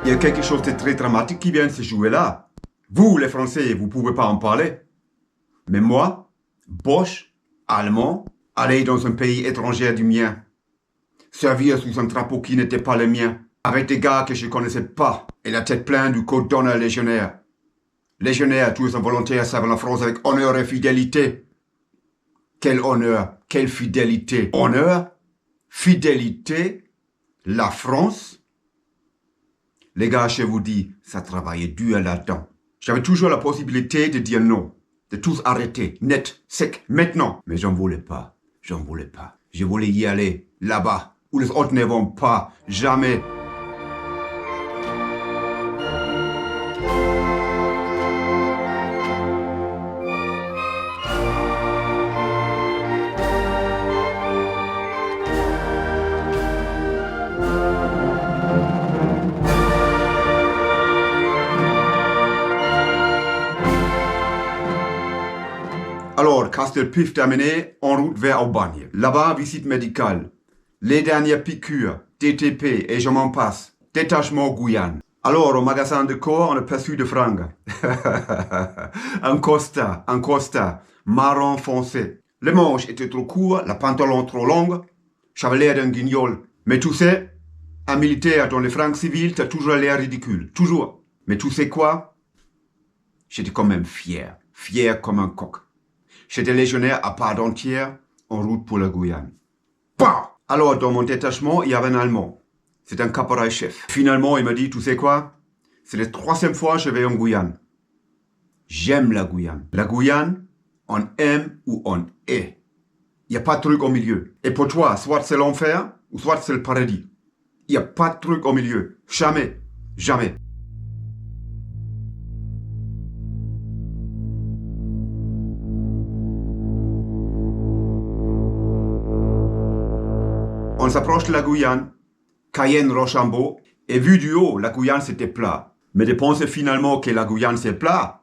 Il y a quelque chose de très dramatique qui vient de se jouer là. Vous, les Français, vous pouvez pas en parler. Mais moi, Bosch, allemand, aller dans un pays étranger du mien, servir sous un drapeau qui n'était pas le mien, avec des gars que je connaissais pas, et la tête pleine du code d'honneur légionnaire. Légionnaire, tous un volontaire servant la France avec honneur et fidélité. Quel honneur, quelle fidélité. Honneur, fidélité, la France. Les gars, je vous dis, ça travaillait dur là-dedans. J'avais toujours la possibilité de dire non, de tous arrêter, net, sec, maintenant. Mais j'en voulais pas, j'en voulais pas. Je voulais y aller, là-bas, où les autres ne vont pas, jamais. Alors, Castelpif terminé, en route vers Aubagne. Là-bas, visite médicale. Les dernières piqûres, DTP et je m'en passe. Détachement Guyane. Alors, au magasin de corps, on a perçu de fringues. un costard, marron foncé. Les manches étaient trop courts, la pantalon trop longue. J'avais l'air d'un guignol. Mais tu sais, un militaire dans les fringues civiles, t'as toujours l'air ridicule. Toujours. Mais tu sais quoi? J'étais quand même fier. Fier comme un coq. J'étais légionnaire à part entière, en route pour la Guyane. Bah! Alors, dans mon détachement, il y avait un Allemand. C'est un caporal-chef. Finalement, il m'a dit, tu sais quoi? C'est la 3e fois que je vais en Guyane. J'aime la Guyane. La Guyane, on aime ou on est. Il n'y a pas de truc au milieu. Et pour toi, soit c'est l'enfer, ou soit c'est le paradis. Il n'y a pas de truc au milieu. Jamais. Jamais. On s'approche de la Guyane, Cayenne-Rochambeau, et vu du haut, la Guyane c'était plat. Mais de penser finalement que la Guyane c'est plat,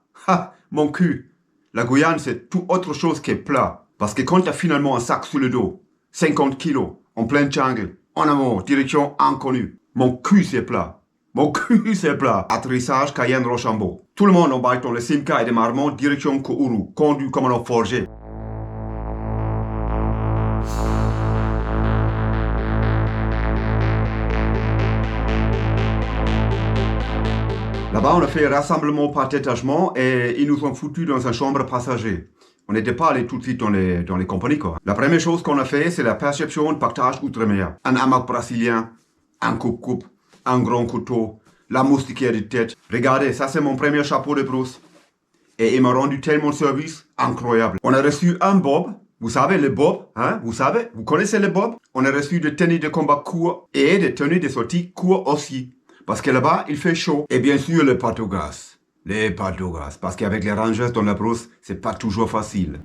mon cul. La Guyane c'est tout autre chose que plat. Parce que quand tu as finalement un sac sous le dos, 50 kilos, en plein jungle, en amont, direction inconnue, mon cul c'est plat. Mon cul c'est plat. Atterrissage Cayenne-Rochambeau. Tout le monde embarque dans le Simca et de Marmont, direction Kourou, conduit comme un forger. Là-bas, on a fait un rassemblement par détachement et ils nous ont foutus dans une chambre passager. On n'était pas allé tout de suite dans les compagnies, quoi. La première chose qu'on a fait, c'est la perception de partage outre-mer. Un hamac brésilien, un coupe-coupe, un grand couteau, la moustiquaire de tête. Regardez, ça c'est mon premier chapeau de brousse. Et il m'a rendu tellement service, incroyable. On a reçu un bob. Vous savez, le bob, hein? Vous connaissez le bob? On a reçu des tenues de combat courts et des tenues de sortie courts aussi. Parce que là-bas, il fait chaud. Et bien sûr, les pâtes au gaz. Les pâtes au gaz. Parce qu'avec les rangers dans la brousse, c'est pas toujours facile.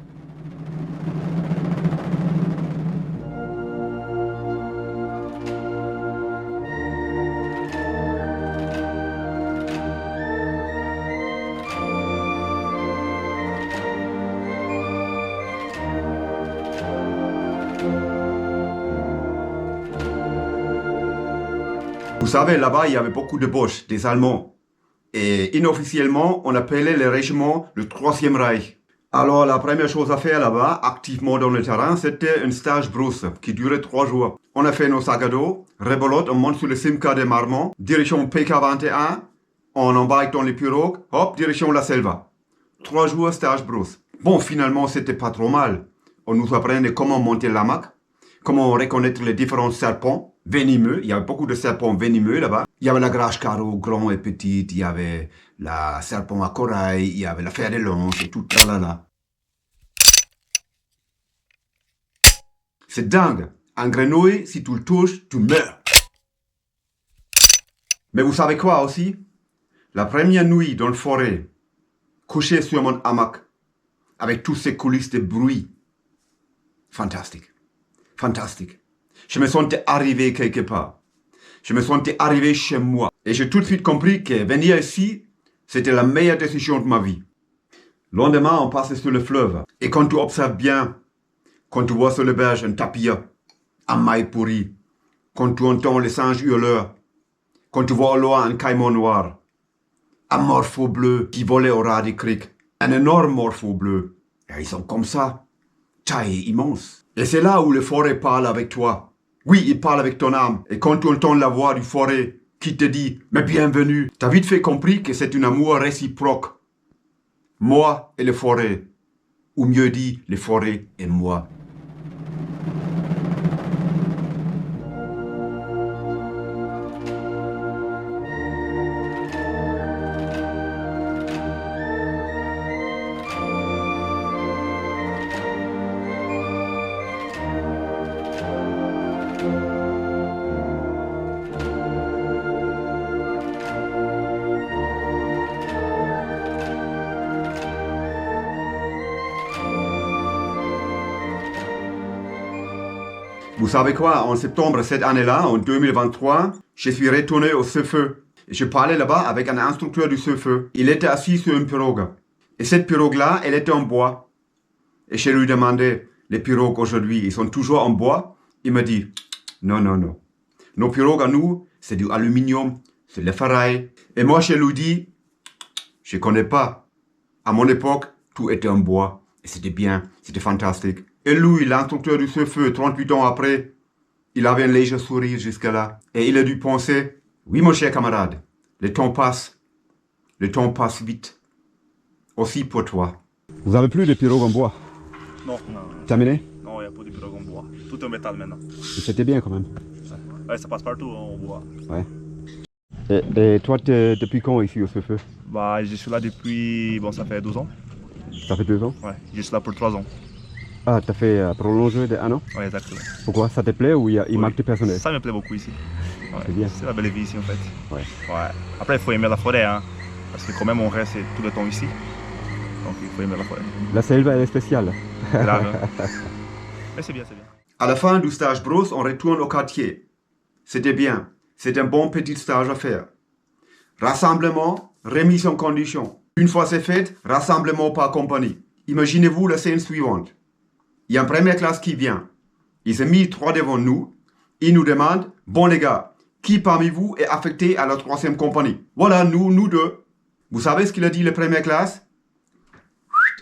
Vous savez, là-bas, il y avait beaucoup de Boches, des Allemands. Et inofficiellement, on appelait le régiment le 3e Reich. Alors, la première chose à faire là-bas, activement dans le terrain, c'était un stage brousse qui durait 3 jours. On a fait nos sacs à dos, rebolote, on monte sur le Simca de Marmont, direction PK21, on embarque dans les pirogues, hop, direction la Selva. 3 jours stage brousse. Bon, finalement, c'était pas trop mal. On nous apprenait comment monter l'hamac, comment reconnaître les différents serpents venimeux. Il y avait beaucoup de serpents venimeux là-bas. Il y avait la grâche carreau, grand et petite. Il y avait la serpent à corail. Il y avait la fer de lance et tout. Là. C'est dingue. Un grenouille, si tu le touches, tu meurs. Mais vous savez quoi aussi? La première nuit dans le forêt, couché sur mon hamac, avec toutes ces coulisses de bruit. Fantastique. Fantastique. Je me sentais arrivé quelque part. Je me sentais arrivé chez moi. Et j'ai tout de suite compris que venir ici, c'était la meilleure décision de ma vie. Le lendemain, on passait sur le fleuve. Et quand tu observes bien, quand tu vois sur le berge un tapir, un maï pourri, quand tu entends les singes hurleurs, quand tu vois au loin un caïman noir, un morpho bleu qui volait au ras des criques, un énorme morpho bleu. Et ils sont comme ça, taille immense. Et c'est là où le forêt parle avec toi. Oui, il parle avec ton âme. Et quand tu entends la voix du forêt qui te dit « Mais bienvenue », t'as vite fait compris que c'est un amour réciproque. Moi et le forêt. Ou mieux dit, les forêts et moi. Vous savez quoi, en septembre cette année-là, en 2023, je suis retourné au Surfeu. Et je parlais là-bas avec un instructeur du Surfeu. Il était assis sur une pirogue. Et cette pirogue-là, elle était en bois. Et je lui demandais, les pirogues aujourd'hui, ils sont toujours en bois? Il me dit, non, non, non. Nos pirogues à nous, c'est du aluminium, c'est le ferraille. Et moi, je lui dis, je connais pas. À mon époque, tout était en bois. Et c'était bien, c'était fantastique. Et lui, l'instructeur du Surfeu, 38 ans après, il avait un léger sourire jusque-là. Et il a dû penser, oui mon cher camarade, le temps passe vite. Aussi pour toi. Vous avez plus de pirogues en bois? Non, non, Terminé? non, il n'y a pas de pirogue en bois. Tout est en métal maintenant. C'était bien quand même. Ouais, ça passe partout en bois. Ouais. Et toi, depuis quand ici au Surfeu? Bah, je suis là depuis, bon, ça fait 12 ans. Ça fait 2 ans? Ouais, je suis là pour 3 ans. Ah, t'as fait prolonger de 1 an? Ouais, exactement. Pourquoi? Ça te plaît ou il Oui. manque de personnel? Ça me plaît beaucoup ici. Ouais, C'est bien. C'est la belle vie ici en fait. Ouais. Ouais. Après, il faut aimer la forêt, hein. Parce que quand même, on reste tout le temps ici. Donc, il faut aimer la forêt. La selva, elle est spéciale. Grave. Hein. Mais c'est bien, c'est bien. À la fin du stage brousse, on retourne au quartier. C'était bien. C'est un bon petit stage à faire. Rassemblement, remise en condition. Une fois c'est fait, rassemblement par compagnie. Imaginez-vous la scène suivante. Il y a une première classe qui vient. Il s'est mis 3 devant nous. Il nous demande, bon les gars, qui parmi vous est affecté à la 3e compagnie? Voilà, nous 2. Vous savez ce qu'il a dit la première classe?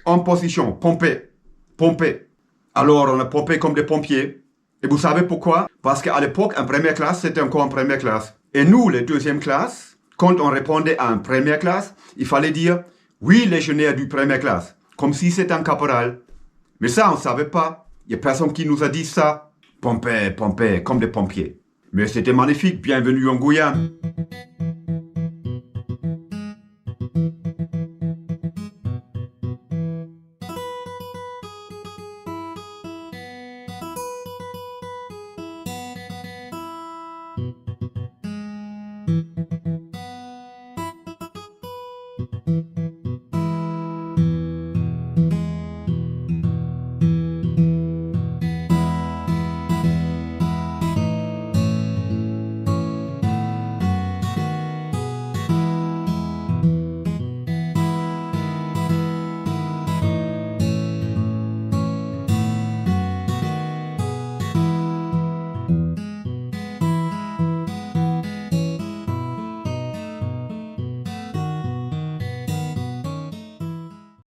En position, pomper, pomper. Alors on a pompé comme des pompiers. Et vous savez pourquoi? Parce qu'à l'époque, en première classe, c'était encore en première classe. Et nous, les 2e classes, quand on répondait à une première classe, il fallait dire, oui, légionnaire du première classe. Comme si c'était un caporal. Mais ça, on ne savait pas. Il n'y a personne qui nous a dit ça. Pomper, pomper, comme des pompiers. Mais c'était magnifique. Bienvenue en Guyane.